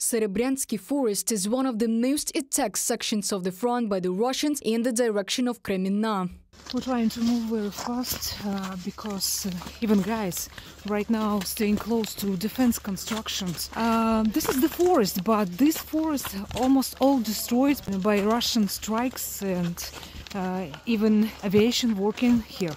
Serebrianskyy forest is one of the most attacked sections of the front by the Russians in the direction of Kreminna. We're trying to move very fast because even guys right now staying close to defense constructions. This is the forest, but this forest almost all destroyed by Russian strikes and even aviation working here.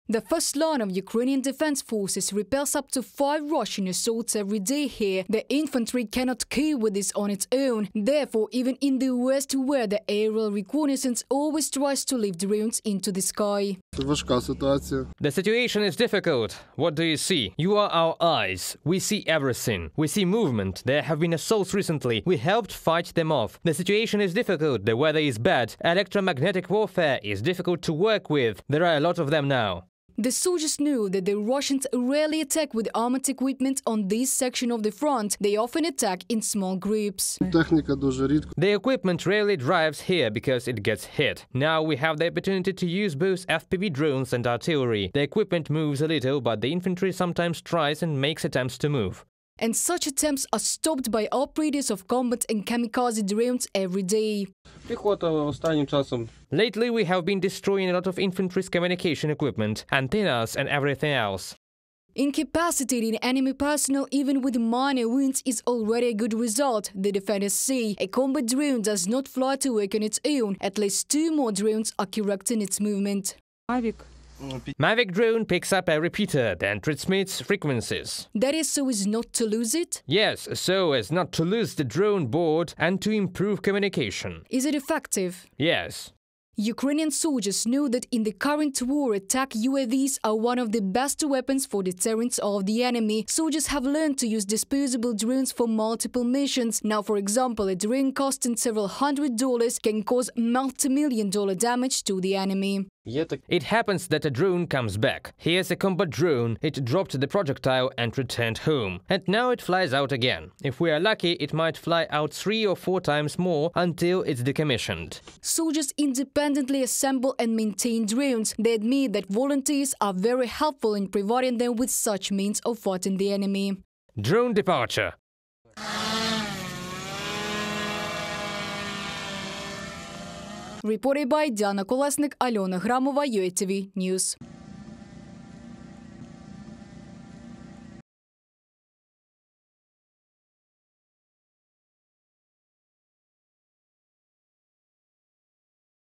The first line of Ukrainian defense forces repels up to 5 Russian assaults every day here. The infantry cannot cope with this on its own. Therefore, even in the west, where the aerial reconnaissance always tries to lift drones into the sky. The situation is difficult. What do you see? You are our eyes. We see everything. We see movement. There have been assaults recently. We helped fight them off. The situation is difficult. The weather is bad. Electromagnetic warfare is difficult to work with. There are a lot of them now. The soldiers know that the Russians rarely attack with armored equipment on this section of the front. They often attack in small groups. The equipment rarely drives here because it gets hit. Now we have the opportunity to use both FPV drones and artillery. The equipment moves a little, but the infantry sometimes tries and makes attempts to move. And such attempts are stopped by operators of combat and kamikaze drones every day. Lately we have been destroying a lot of infantry's communication equipment, antennas and everything else. Incapacitating enemy personnel even with minor wounds is already a good result, the defenders say. A combat drone does not fly to work on its own. At least 2 more drones are correcting its movement. Mavic drone picks up a repeater, then transmits frequencies. That is so as not to lose it? Yes, so as not to lose the drone board and to improve communication. Is it effective? Yes. Ukrainian soldiers know that in the current war, attack UAVs are one of the best weapons for deterrence of the enemy. Soldiers have learned to use disposable drones for multiple missions. Now, for example, a drone costing several $100 can cause multi-million-dollar damage to the enemy. It happens that a drone comes back. Here's a combat drone. It dropped the projectile and returned home. And now it flies out again. If we are lucky, it might fly out 3 or 4 times more until it's decommissioned. Soldiers independently assemble and maintain drones. They admit that volunteers are very helpful in providing them with such means of fighting the enemy. Drone departure. Reported by Diana Kolesnik, Alona Gramova, UATV News.